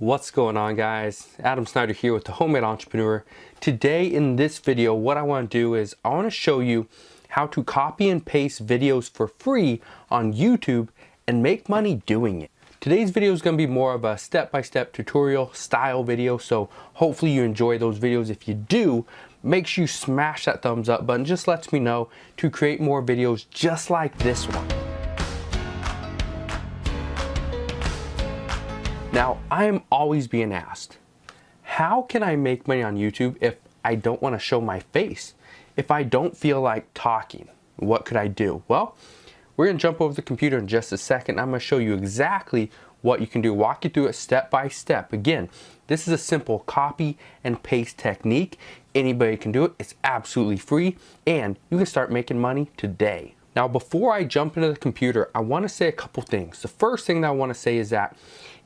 What's going on, guys? Adam Snyder here with the Homemade Entrepreneur. Today in this video, what I want to do is I want to show you how to copy and paste videos for free on YouTube and make money doing it. Today's video is going to be more of a step-by-step tutorial style video, so hopefully you enjoy those videos. If you do, make sure you smash that thumbs up button. Just lets me know to create more videos just like this one. Now, I am always being asked, how can I make money on YouTube if I don't want to show my face? If I don't feel like talking, what could I do? Well, we're going to jump over the computer in just a second. I'm going to show you exactly what you can do, walk you through it step by step. Again, this is a simple copy and paste technique. Anybody can do it. It's absolutely free, and you can start making money today. Now, before I jump into the computer, I want to say a couple things. The first thing that I want to say is that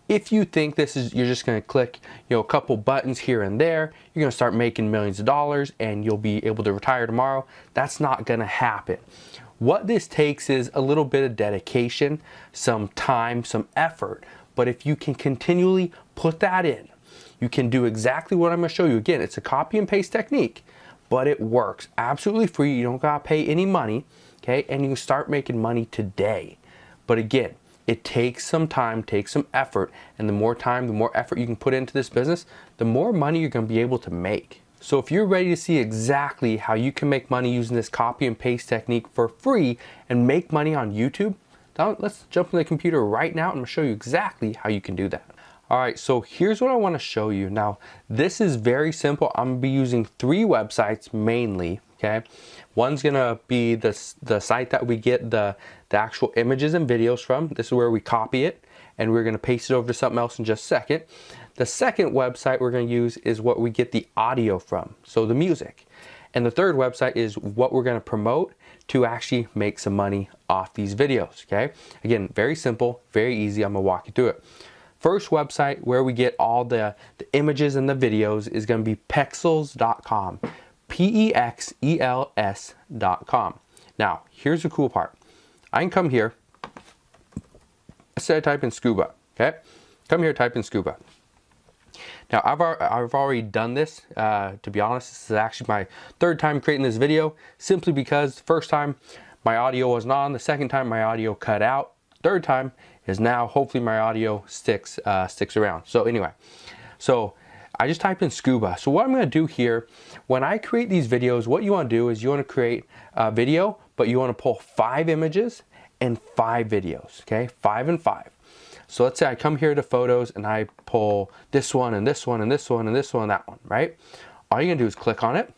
if you think you're just going to click, a couple buttons here and there, you're going to start making millions of dollars and you'll be able to retire tomorrow, that's not going to happen. What this takes is a little bit of dedication, some time, some effort. But if you can continually put that in, you can do exactly what I'm going to show you. Again, it's a copy and paste technique, but it works absolutely free. You don't got to pay any money, okay? And you can start making money today. But again, it takes some time, takes some effort, and the more time, the more effort you can put into this business, the more money you're going to be able to make. So if you're ready to see exactly how you can make money using this copy and paste technique for free and make money on YouTube, let's jump in the computer right now and I'm going to show you exactly how you can do that. All right, so here's what I want to show you. Now, this is very simple. I'm going to be using 3 websites mainly, okay? One's going to be the site that we get the actual images and videos from. This is where we copy it, and we're going to paste it over to something else in just a second. The second website we're going to use is what we get the audio from, so the music. And the third website is what we're going to promote to actually make some money off these videos, okay? Again, very simple, very easy. I'm going to walk you through it. First website where we get all the images and the videos is going to be Pexels.com. Pexels.com. Now, here's the cool part. I can come here, instead of typing scuba, okay? Come here, type in scuba. Now, I've already done this. To be honest, this is actually my 3rd time creating this video, simply because the first time my audio wasn't on, the second time my audio cut out, 3rd time is now hopefully my audio sticks around. So anyway, so I just type in scuba. So what I'm going to do here, when I create these videos, what you want to do is you want to create a video, but you want to pull 5 images and 5 videos, okay? 5 and 5. So let's say I come here to photos and I pull this one and this one and this one and this one and that one, right? All you're going to do is click on it.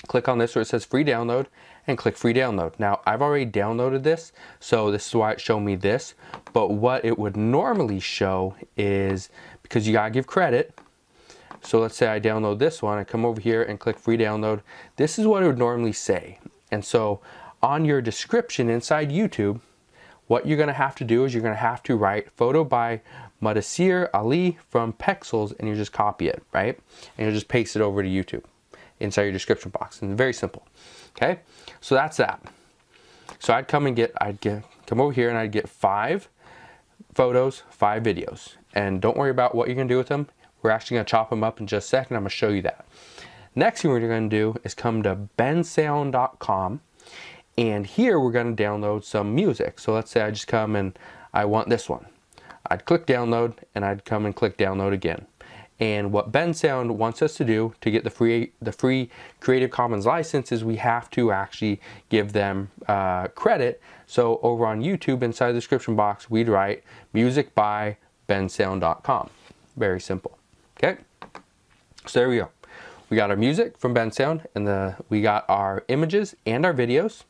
Click on this where it says free download and click free download. Now, I've already downloaded this, so this is why it showed me this. But what it would normally show is, because you gotta give credit, so let's say I download this one, I come over here and click free download. This is what it would normally say. And so on your description inside YouTube, what you're gonna have to do is you're gonna have to write photo by Mudassir Ali from Pexels, and you just copy it, right? And you'll just paste it over to YouTube inside your description box. And very simple. Okay, so that's that. So I'd come over here and I'd get 5 photos, 5 videos. And don't worry about what you're gonna do with them. We're actually gonna chop them up in just a second. I'm gonna show you that. Next thing we're gonna do is come to bensound.com, and here we're gonna download some music. So let's say I just come and I want this one. I'd click download and I'd come and click download again. And what Bensound wants us to do to get the free Creative Commons license is we have to actually give them credit. So over on YouTube, inside the description box, we'd write music by bensound.com. Very simple. Okay. So there we go. We got our music from Bensound, and we got our images and our videos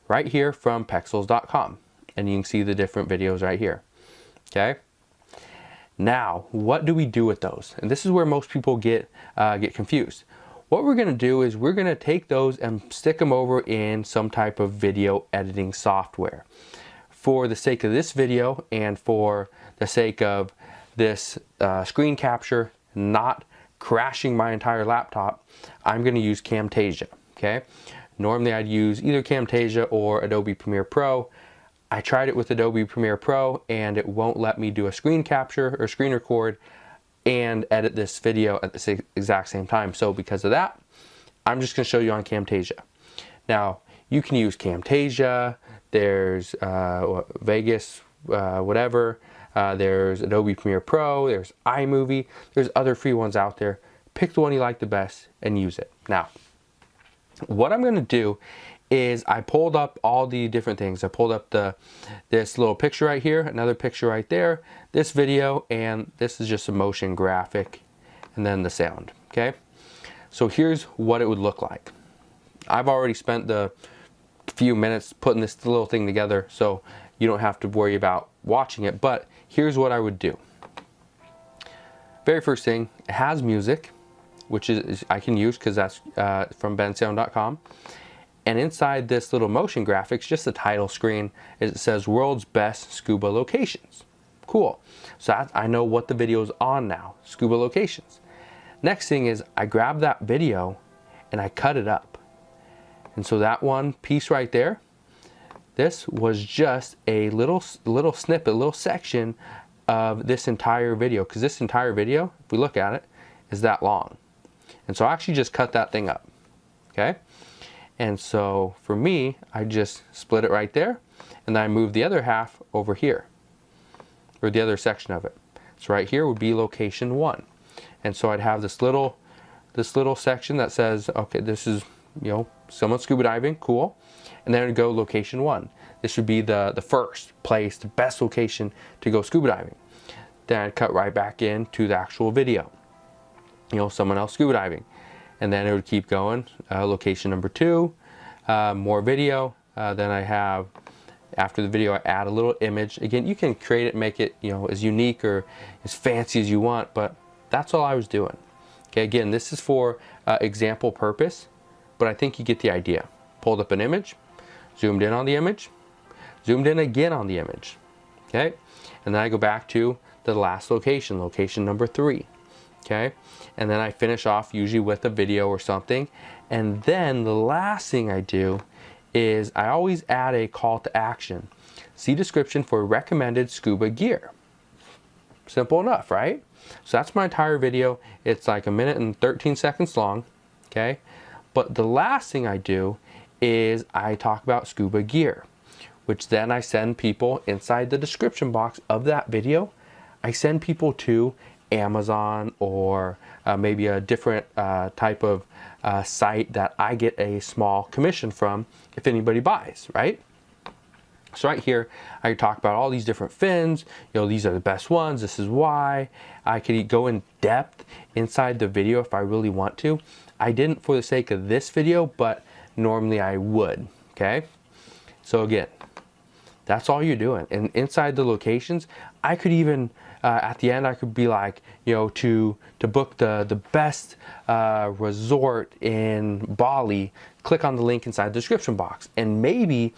right here from Pexels.com. And you can see the different videos right here. Okay. Now, what do we do with those? And this is where most people get confused. What we're going to do is we're going to take those and stick them over in some type of video editing software. For the sake of this video and for the sake of this screen capture not crashing my entire laptop, I'm going to use Camtasia. Okay. Normally I'd use either Camtasia or Adobe Premiere Pro. I tried it with Adobe Premiere Pro and it won't let me do a screen capture or screen record and edit this video at the exact same time. So because of that, I'm just going to show you on Camtasia. Now, you can use Camtasia, there's Vegas, whatever, there's Adobe Premiere Pro, there's iMovie, there's other free ones out there. Pick the one you like the best and use it. Now, what I'm going to do is I pulled up all the different things. I pulled up this little picture right here, another picture right there, this video, and this is just a motion graphic, and then the sound, okay? So here's what it would look like. I've already spent the few minutes putting this little thing together, so you don't have to worry about watching it, but here's what I would do. Very first thing, it has music, which is I can use because that's from bensound.com. And inside this little motion graphics, just the title screen, it says World's Best Scuba Locations. Cool. So I know what the video is on now, scuba locations. Next thing is I grab that video and I cut it up. And so that one piece right there, this was just a little snippet, a little section of this entire video. Because this entire video, if we look at it, is that long. And so I actually just cut that thing up, okay? And so for me, I just split it right there, and then I move the other half over here, or the other section of it. So right here would be location 1. And so I'd have this little section that says, okay, this is, you know, someone scuba diving, cool. And then I'd go location 1. This would be the first place, the best location to go scuba diving. Then I'd cut right back into the actual video. You know, someone else scuba diving. And then it would keep going. Location number 2, more video. Then I have, after the video, I add a little image. Again, you can create it, make it, you know, as unique or as fancy as you want, but that's all I was doing. Okay, again, this is for example purpose, but I think you get the idea. Pulled up an image, zoomed in on the image, zoomed in again on the image. Okay, and then I go back to the last location, location number 3. Okay, and then I finish off usually with a video or something. And then the last thing I do is I always add a call to action. See description for recommended scuba gear. Simple enough, right? So that's my entire video. It's like 1 minute and 13 seconds long, okay? But the last thing I do is I talk about scuba gear, which then I send people inside the description box of that video. I send people to Amazon or maybe a different type of site that I get a small commission from if anybody buys, right? So right here, I talk about all these different fins. You know, these are the best ones. This is why. I could go in depth inside the video if I really want to. I didn't for the sake of this video, but normally I would, okay? So again, that's all you're doing. And inside the locations, I could even, at the end, I could be like, you know, to book the best resort in Bali, click on the link inside the description box. And maybe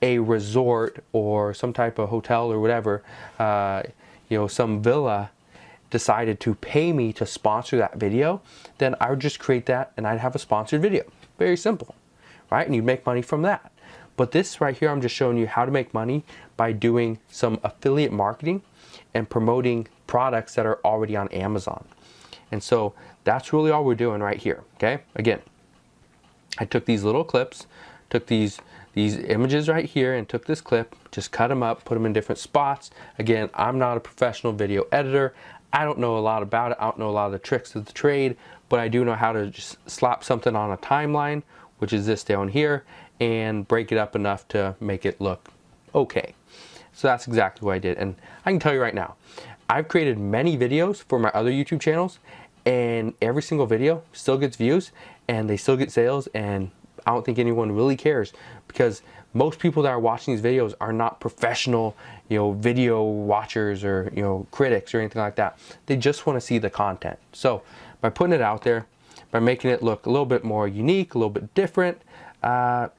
a resort or some type of hotel or whatever, you know, some villa decided to pay me to sponsor that video, then I would just create that and I'd have a sponsored video. Very simple, right? And you'd make money from that. But this right here, I'm just showing you how to make money by doing some affiliate marketing and promoting products that are already on Amazon. And so that's really all we're doing right here, okay? Again, I took these little clips, took these images right here and took this clip, just cut them up, put them in different spots. Again, I'm not a professional video editor. I don't know a lot about it. I don't know a lot of the tricks of the trade, but I do know how to just slap something on a timeline, which is this down here, and break it up enough to make it look okay. So that's exactly what I did. And I can tell you right now, I've created many videos for my other YouTube channels, and every single video still gets views and they still get sales, and I don't think anyone really cares, because most people that are watching these videos are not professional, you know, video watchers or, you know, critics or anything like that. They just want to see the content. So by putting it out there, by making it look a little bit more unique, a little bit different, I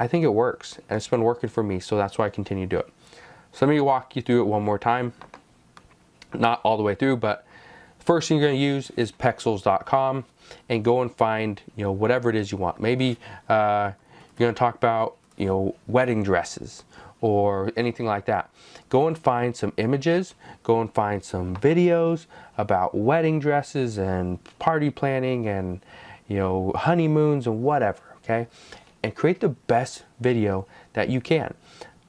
think it works, and it's been working for me, so that's why I continue to do it. So let me walk you through it one more time. Not all the way through, but first thing you're going to use is pexels.com and go and find, you know, whatever it is you want. Maybe you're going to talk about, you know, wedding dresses, or anything like that. Go and find some images, go and find some videos about wedding dresses and party planning and, you know, honeymoons and whatever, okay? And create the best video that you can.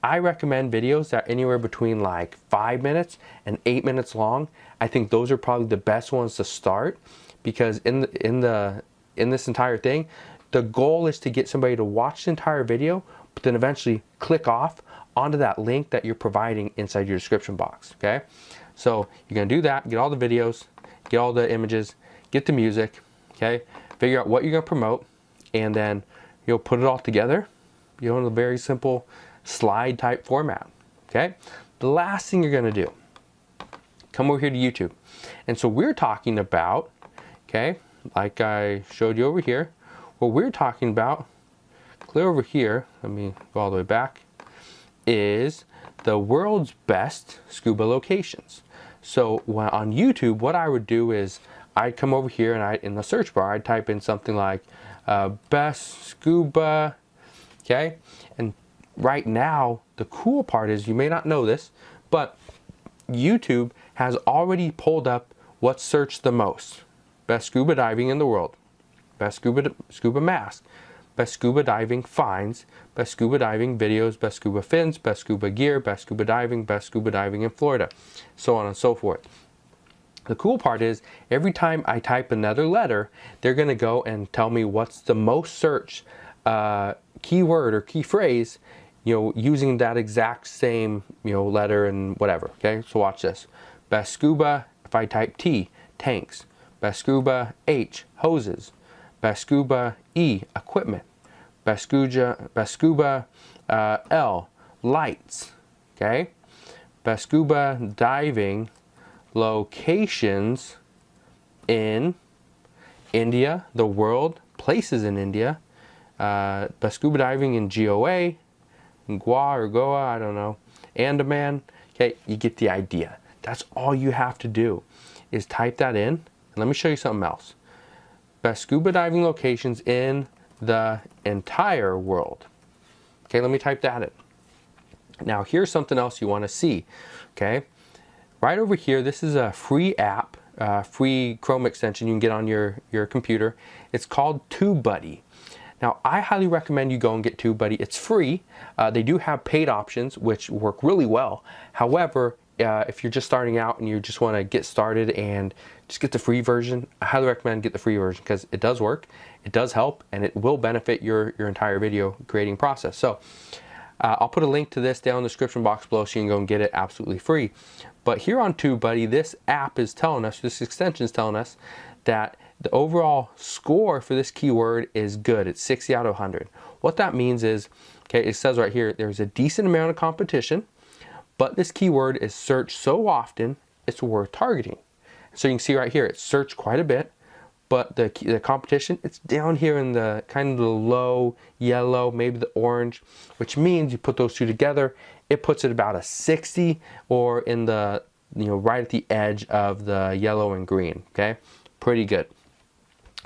I recommend videos that are anywhere between like 5 minutes and 8 minutes long. I think those are probably the best ones to start, because in this entire thing, the goal is to get somebody to watch the entire video, but then eventually click off onto that link that you're providing inside your description box, okay? So you're gonna do that, get all the videos, get all the images, get the music, okay? Figure out what you're gonna promote, and then you'll put it all together, you know, in a very simple slide type format, okay? The last thing you're gonna do, come over here to YouTube. And so we're talking about, okay, like I showed you over here, what we're talking about, clear over here, let me go all the way back, is the world's best scuba locations. So on YouTube, what I would do is I'd come over here and in the search bar, I'd type in something like best scuba, okay? And right now, the cool part is, you may not know this, but YouTube has already pulled up what's searched the most. Best scuba diving in the world, best scuba mask, best scuba diving finds, best scuba diving videos, best scuba fins, best scuba gear, best scuba diving in Florida, so on and so forth. The cool part is, every time I type another letter, they're gonna go and tell me what's the most searched keyword or key phrase, you know, using that exact same, you know, letter and whatever, okay? So watch this. Best scuba, if I type T, tanks. Best scuba H, hoses. Best scuba E, equipment. Best scuba L, lights, okay? Best scuba diving locations in India, the world, places in India. Best scuba diving in GOA, Goa or Goa, I don't know, Andaman. Okay, you get the idea. That's all you have to do, is type that in. And let me show you something else. Best scuba diving locations in the entire world. Okay, let me type that in. Now here's something else you want to see, okay? Right over here, this is a free app, free Chrome extension you can get on your computer. It's called TubeBuddy. Now, I highly recommend you go and get TubeBuddy. It's free. They do have paid options, which work really well. However, if you're just starting out and you just want to get started and just get the free version, I highly recommend get the free version, because it does work, it does help, and it will benefit your entire video creating process. So I'll put a link to this down in the description box below so you can go and get it absolutely free. But here on TubeBuddy, this app is telling us, this extension is telling us that the overall score for this keyword is good. It's 60 out of 100. What that means is, okay, it says right here, there's a decent amount of competition, but this keyword is searched so often, it's worth targeting. So you can see right here, it's searched quite a bit, but the competition, it's down here in the kind of the low yellow, maybe the orange, which means you put those two together, it puts it about a 60, or in the, you know, right at the edge of the yellow and green, okay? Pretty good.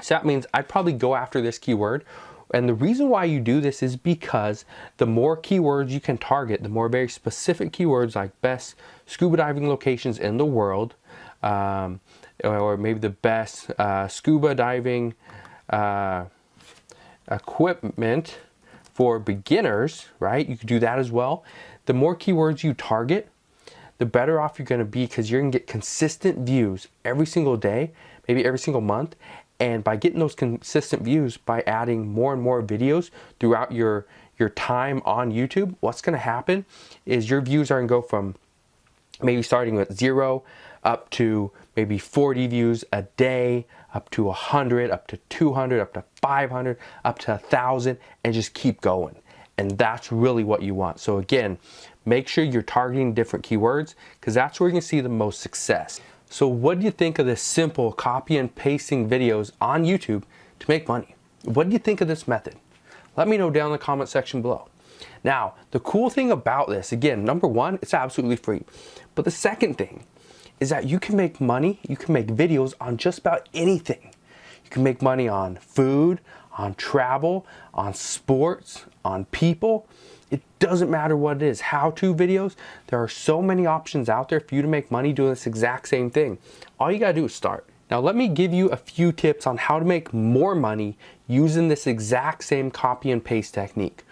So that means I'd probably go after this keyword. And the reason why you do this is because the more keywords you can target, the more very specific keywords like best scuba diving locations in the world, or maybe the best scuba diving equipment for beginners, right? You could do that as well. The more keywords you target, the better off you're going to be, because you're going to get consistent views every single day, maybe every single month. And by getting those consistent views, by adding more and more videos throughout your time on YouTube, what's going to happen is your views are going to go from maybe starting with 0 up to maybe 40 views a day, up to 100, up to 200, up to 500, up to 1,000, and just keep going. And that's really what you want. So again, make sure you're targeting different keywords, because that's where you can see the most success. So what do you think of this simple copy and pasting videos on YouTube to make money? What do you think of this method? Let me know down in the comment section below. Now, the cool thing about this, again, number one, it's absolutely free. But the second thing is that you can make money, you can make videos on just about anything. You can make money on food, on travel, on sports, on people. It doesn't matter what it is. How-to videos, there are so many options out there for you to make money doing this exact same thing. All you gotta do is start. Now let me give you a few tips on how to make more money using this exact same copy and paste technique.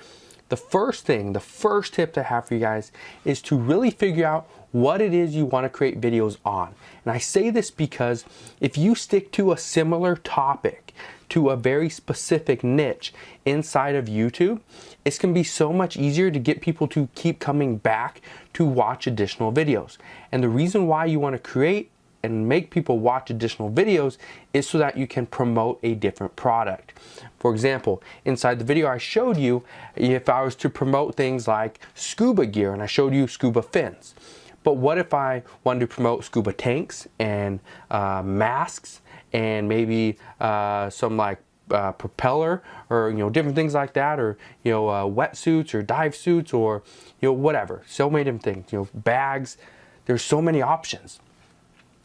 The first tip to have for you guys is to really figure out what it is you want to create videos on. And I say this because if you stick to a similar topic, to a very specific niche inside of YouTube, it's going to be so much easier to get people to keep coming back to watch additional videos. And the reason why you want to create and make people watch additional videos is so that you can promote a different product. For example, inside the video I showed you, if I was to promote things like scuba gear and I showed you scuba fins, but what if I wanted to promote scuba tanks and masks and maybe some like propeller or different things like that, or wetsuits or dive suits, or whatever, so many different things, bags. There's so many options.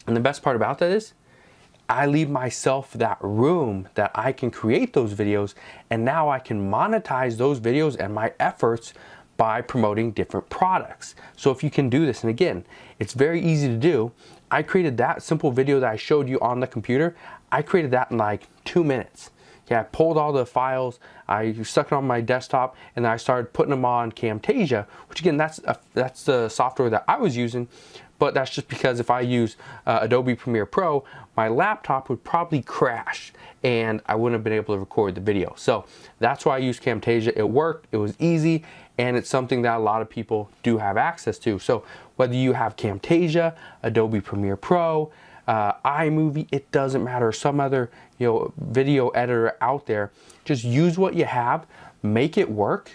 And the best part about that is I leave myself that room that I can create those videos, and now I can monetize those videos and my efforts by promoting different products. So if you can do this, and again, it's very easy to do. I created that simple video that I showed you on the computer. I created that in like 2 minutes. Okay, I pulled all the files, I stuck it on my desktop, and then I started putting them on Camtasia, which again, that's the software that I was using. But that's just because if I use Adobe Premiere Pro, my laptop would probably crash and I wouldn't have been able to record the video. So that's why I use Camtasia. It worked, it was easy, and it's something that a lot of people do have access to. So whether you have Camtasia, Adobe Premiere Pro, iMovie, it doesn't matter, some other video editor out there, just use what you have, make it work,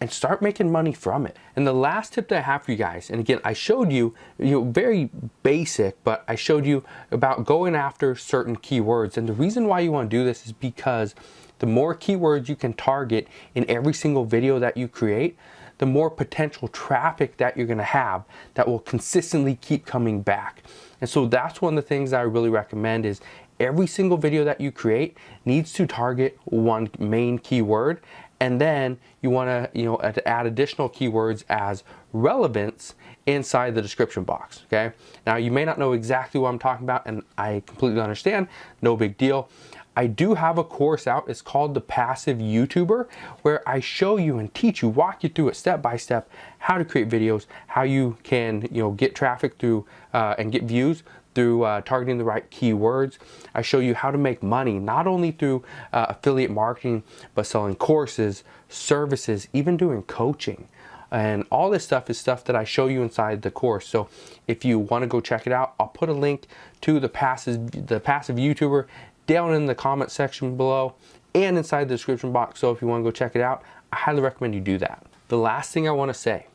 and start making money from it. And the last tip that I have for you guys, and again, I showed you, very basic, but I showed you about going after certain keywords. And the reason why you want to do this is because the more keywords you can target in every single video that you create, the more potential traffic that you're gonna have that will consistently keep coming back. And so that's one of the things that I really recommend is every single video that you create needs to target one main keyword. And then you want to add additional keywords as relevance inside the description box, okay? Now, you may not know exactly what I'm talking about, and I completely understand, no big deal. I do have a course out, it's called The Passive YouTuber, where I show you and teach you, walk you through it step by step, how to create videos, how you can get traffic through and get views through targeting the right keywords. I show you how to make money, not only through affiliate marketing, but selling courses, services, even doing coaching. And all this stuff is stuff that I show you inside the course. So if you want to go check it out, I'll put a link to the passive YouTuber down in the comment section below and inside the description box. So if you want to go check it out, I highly recommend you do that. The last thing I want to say,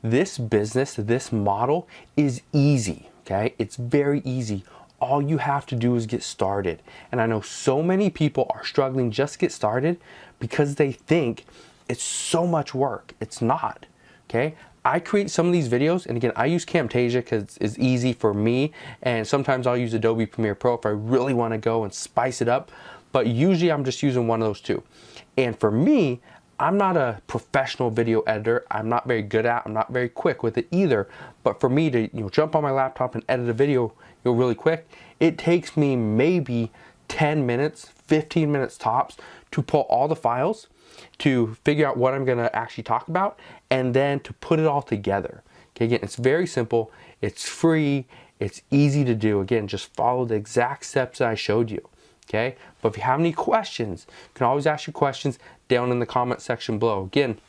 this business, this model is easy. Okay, it's very easy. All you have to do is get started. And I know so many people are struggling just to get started because they think it's so much work. It's not. Okay, I create some of these videos, and again, I use Camtasia because it's easy for me, and sometimes I'll use Adobe Premiere Pro if I really want to go and spice it up, but usually I'm just using one of those two. And for me, I'm not a professional video editor. I'm not very good at, I'm not very quick with it either. But for me to jump on my laptop and edit a video really quick, it takes me maybe 10 minutes, 15 minutes tops to pull all the files, to figure out what I'm gonna actually talk about, and then to put it all together. Okay, again, it's very simple, it's free, it's easy to do. Again, just follow the exact steps that I showed you. Okay, but if you have any questions, you can always ask your questions down in the comment section below. Again,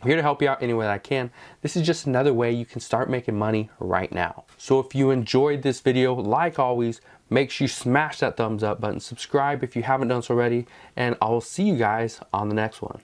I'm here to help you out any way that I can. This is just another way you can start making money right now. So if you enjoyed this video, like always, make sure you smash that thumbs up button, subscribe if you haven't done so already, and I will see you guys on the next one.